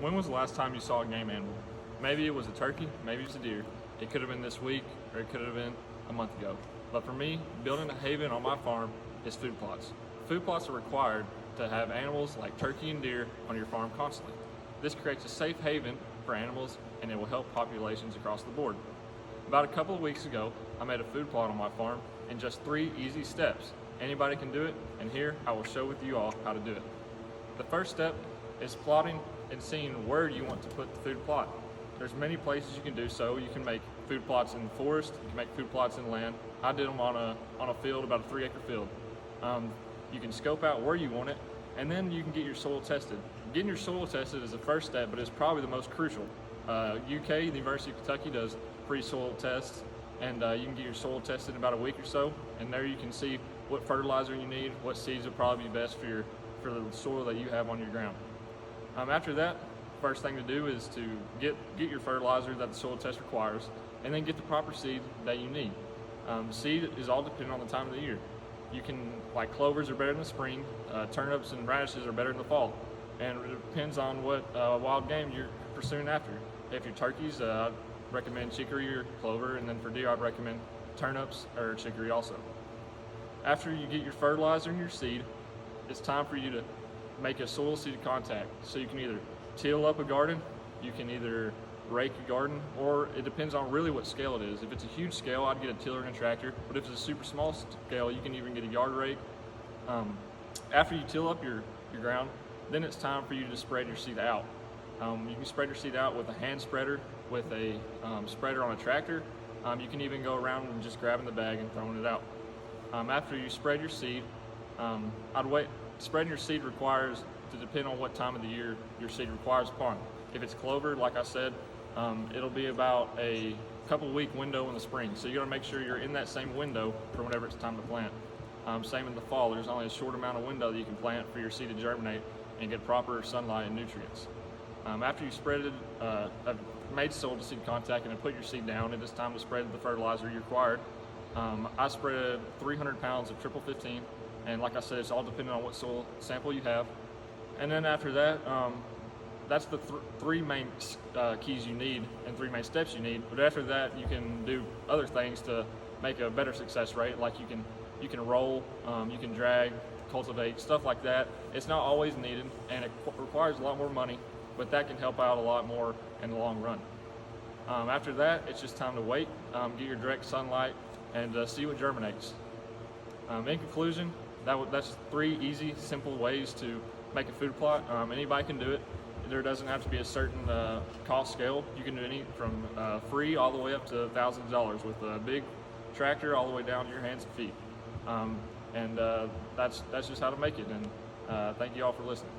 When was the last time you saw a game animal? Maybe it was a turkey, maybe it was a deer. It could have been this week, or it could have been a month ago. But for me, building a haven on my farm is food plots. Food plots are required to have animals like turkey and deer on your farm constantly. This creates a safe haven for animals, and it will help populations across the board. About a couple of weeks ago, I made a food plot on my farm in just 3 easy steps. Anybody can do it, and here I will show with you all how to do it. The first step is plotting and seeing where you want to put the food plot. There's many places you can do so. You can make food plots in the forest, you can make food plots in land. I did them on a field, about a 3-acre field. You can scope out where you want it, and then you can get your soil tested. Getting your soil tested is the first step, but it's probably the most crucial. UK, the University of Kentucky, does free soil tests, and you can get your soil tested in about a week or so, and there you can see what fertilizer you need, what seeds will probably be best for the soil that you have on your ground. After that, first thing to do is to get your fertilizer that the soil test requires, and then get the proper seed that you need. Seed is all dependent on the time of the year. You can, like clovers are better in the spring, turnips and radishes are better in the fall, and it depends on what wild game you're pursuing after. If you're turkeys, I'd recommend chicory or clover, and then for deer I'd recommend turnips or chicory also. After you get your fertilizer and your seed, it's time for you to make a soil seed contact. So you can either till up a garden, you can either rake a garden, or it depends on really what scale it is. If it's a huge scale, I'd get a tiller and a tractor, but if it's a super small scale, you can even get a yard rake. After you till up your ground, then it's time for you to spread your seed out. You can spread your seed out with a hand spreader, with a spreader on a tractor. You can even go around and just grabbing the bag and throwing it out. After you spread your seed, I'd wait. Spreading your seed requires to depend on what time of the year your seed requires upon. If it's clover, like I said, it'll be about a couple week window in the spring. So you gotta make sure you're in that same window for whenever it's time to plant. Same in the fall, there's only a short amount of window that you can plant for your seed to germinate and get proper sunlight and nutrients. After you spread it, made soil to seed contact and then put your seed down, it is time to spread the fertilizer you required. I spread 300 pounds of triple 15, and like I said, it's all dependent on what soil sample you have. And then after that, that's the 3 main keys you need and 3 main steps you need. But after that, you can do other things to make a better success rate. Like you can roll, you can drag, cultivate, stuff like that. It's not always needed, and it requires a lot more money, but that can help out a lot more in the long run. After that, it's just time to wait, get your direct sunlight, and see what germinates. In conclusion, that's 3 easy, simple ways to make a food plot. Anybody can do it. There doesn't have to be a certain cost scale. You can do any from free all the way up to thousands of dollars with a big tractor all the way down to your hands and feet. That's just how to make it. And thank you all for listening.